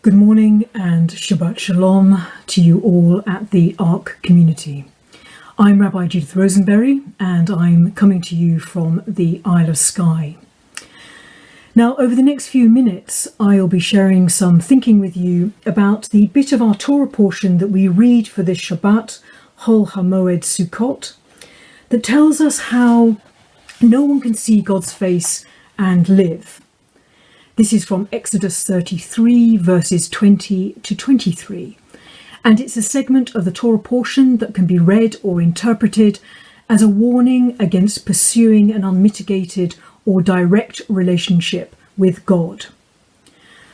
Good morning and Shabbat Shalom to you all at the Ark community. I'm Rabbi Judith Rosen-Berry and I'm coming to you from the Isle of Skye. Now, over the next few minutes, I'll be sharing some thinking with you about the bit of our Torah portion that we read for this Shabbat, Chol Hamoed Sukkot, that tells us how no one can see God's face and live. This is from Exodus 33, verses 20 to 23, and it's a segment of the Torah portion that can be read or interpreted as a warning against pursuing an unmitigated or direct relationship with God.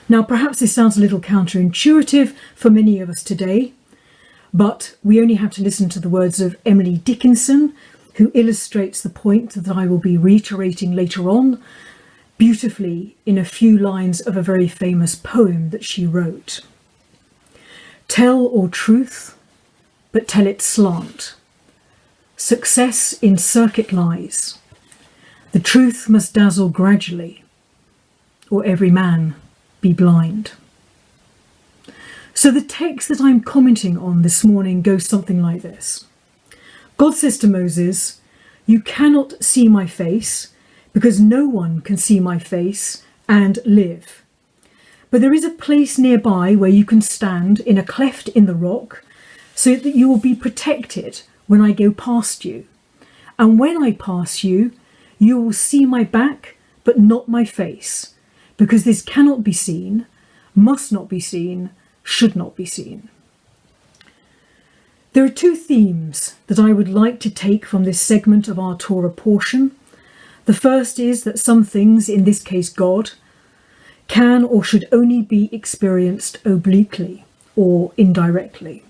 Now, perhaps this sounds a little counterintuitive for many of us today, but we only have to listen to the words of Emily Dickinson, who illustrates the point that I will be reiterating later on, beautifully in a few lines of a very famous poem that she wrote. Tell all truth, but tell it slant. Success in circuit lies. The truth must dazzle gradually, or every man be blind. So the text that I'm commenting on this morning goes something like this. God says to Moses, "You cannot see my face, because no one can see my face and live. But there is a place nearby where you can stand in a cleft in the rock so that you will be protected when I go past you. And when I pass you, you will see my back, but not my face, because this cannot be seen, must not be seen, should not be seen." There are two themes that I would like to take from this segment of our Torah portion. The first is that some things, in this case God, can or should only be experienced obliquely or indirectly.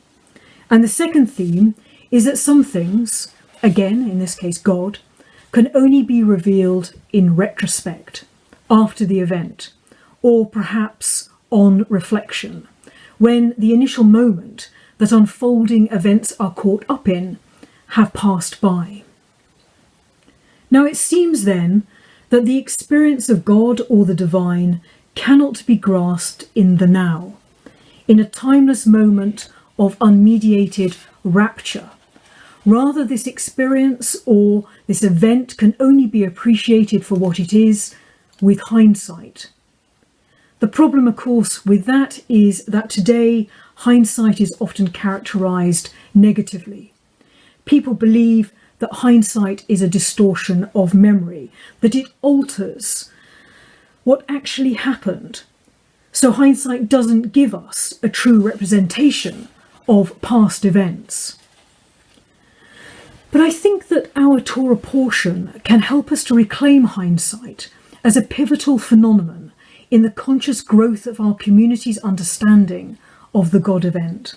And the second theme is that some things, again in this case God, can only be revealed in retrospect, after the event, or perhaps on reflection, when the initial moment that unfolding events are caught up in have passed by. Now it seems then that the experience of God or the divine cannot be grasped in the now, in a timeless moment of unmediated rapture. Rather, this experience or this event can only be appreciated for what it is with hindsight. The problem, of course, with that is that today hindsight is often characterized negatively. People believe that hindsight is a distortion of memory, that it alters what actually happened. So hindsight doesn't give us a true representation of past events. But I think that our Torah portion can help us to reclaim hindsight as a pivotal phenomenon in the conscious growth of our community's understanding of the God event.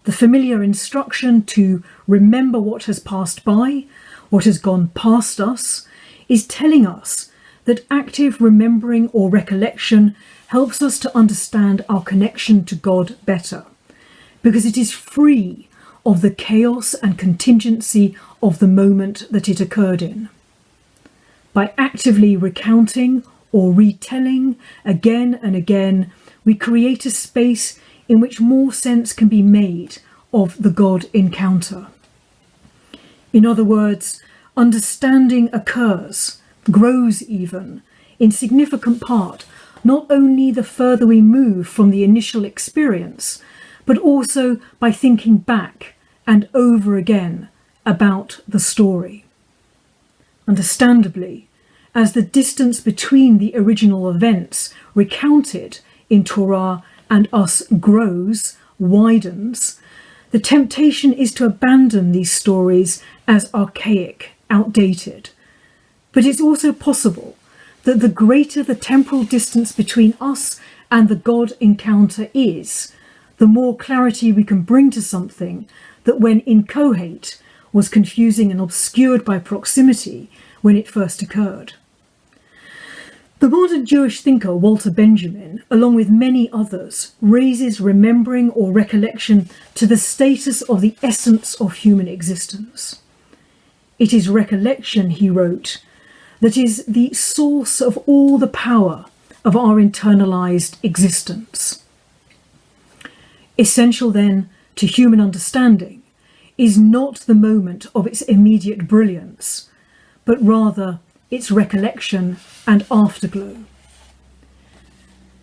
The familiar instruction to remember what has passed by, what has gone past us, is telling us that active remembering or recollection helps us to understand our connection to God better, because it is free of the chaos and contingency of the moment that it occurred in. By actively recounting or retelling again and again, we create a space in which more sense can be made of the God encounter. In other words, understanding occurs, grows even, in significant part, not only the further we move from the initial experience, but also by thinking back and over again about the story. Understandably, as the distance between the original events recounted in Torah and us grows, widens, the temptation is to abandon these stories as archaic, outdated. But it's also possible that the greater the temporal distance between us and the God encounter is, the more clarity we can bring to something that when inchoate was confusing and obscured by proximity when it first occurred. The modern Jewish thinker Walter Benjamin, along with many others, raises remembering or recollection to the status of the essence of human existence. It is recollection, he wrote, that is the source of all the power of our internalized existence. Essential then to human understanding is not the moment of its immediate brilliance, but rather its recollection and afterglow.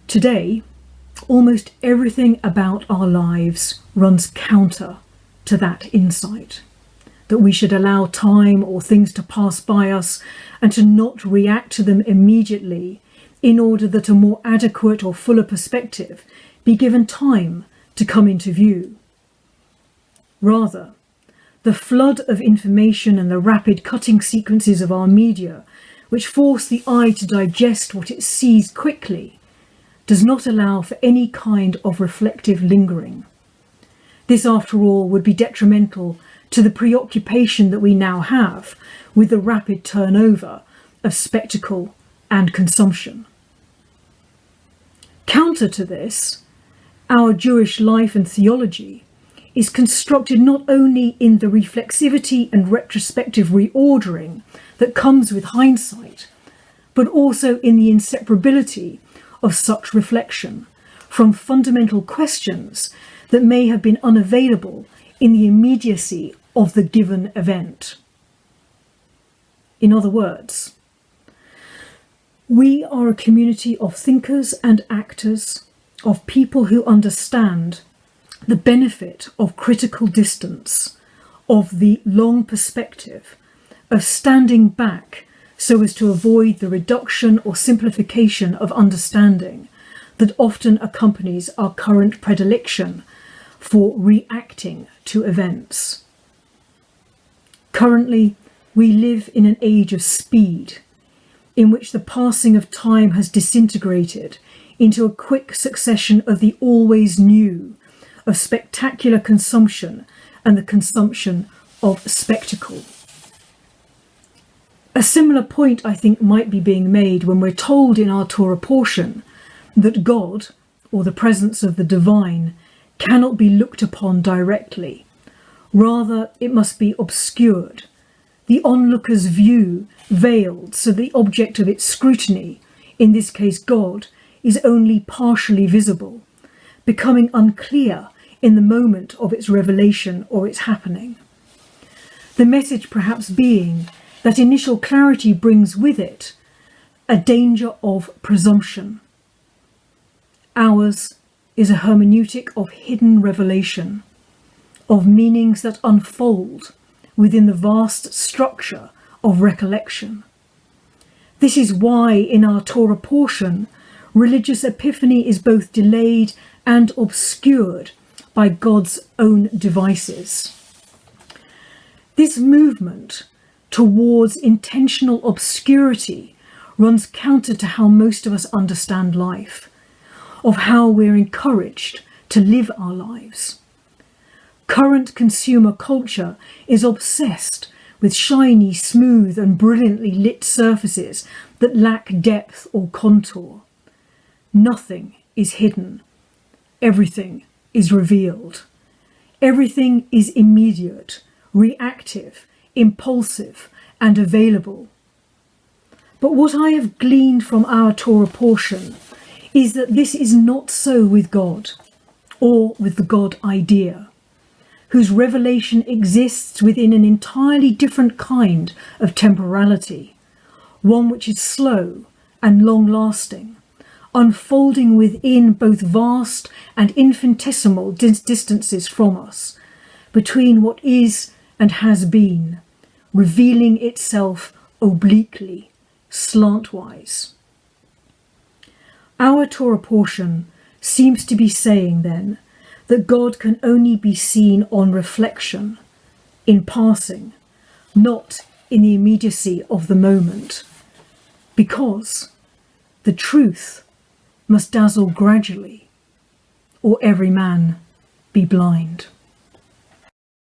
Today, almost everything about our lives runs counter to that insight, that we should allow time or things to pass by us and to not react to them immediately in order that a more adequate or fuller perspective be given time to come into view. Rather, the flood of information and the rapid cutting sequences of our media, which force the eye to digest what it sees quickly, does not allow for any kind of reflective lingering. This, after all, would be detrimental to the preoccupation that we now have with the rapid turnover of spectacle and consumption. Counter to this, our Jewish life and theology is constructed not only in the reflexivity and retrospective reordering that comes with hindsight, but also in the inseparability of such reflection from fundamental questions that may have been unavailable in the immediacy of the given event. In other words, we are a community of thinkers and actors, of people who understand the benefit of critical distance, of the long perspective, of standing back so as to avoid the reduction or simplification of understanding that often accompanies our current predilection for reacting to events. Currently, we live in an age of speed, in which the passing of time has disintegrated into a quick succession of the always new, of spectacular consumption and the consumption of spectacle. A similar point, I think, might be being made when we're told in our Torah portion that God, or the presence of the divine, cannot be looked upon directly. Rather, it must be obscured, the onlooker's view veiled, so the object of its scrutiny, in this case God, is only partially visible, becoming unclear in the moment of its revelation or its happening. The message perhaps being that initial clarity brings with it a danger of presumption. Ours is a hermeneutic of hidden revelation, of meanings that unfold within the vast structure of recollection. This is why in our Torah portion, religious epiphany is both delayed and obscured by God's own devices. This movement towards intentional obscurity runs counter to how most of us understand life, of how we're encouraged to live our lives. Current consumer culture is obsessed with shiny, smooth and brilliantly lit surfaces that lack depth or contour. Nothing is hidden. Everything is revealed. Everything is immediate, reactive, impulsive and available. But what I have gleaned from our Torah portion is that this is not so with God, or with the God idea, whose revelation exists within an entirely different kind of temporality, one which is slow and long-lasting, unfolding within both vast and infinitesimal distances from us, between what is and has been, revealing itself obliquely, slantwise. Our Torah portion seems to be saying then that God can only be seen on reflection, in passing, not in the immediacy of the moment, because the truth must dazzle gradually, or every man be blind.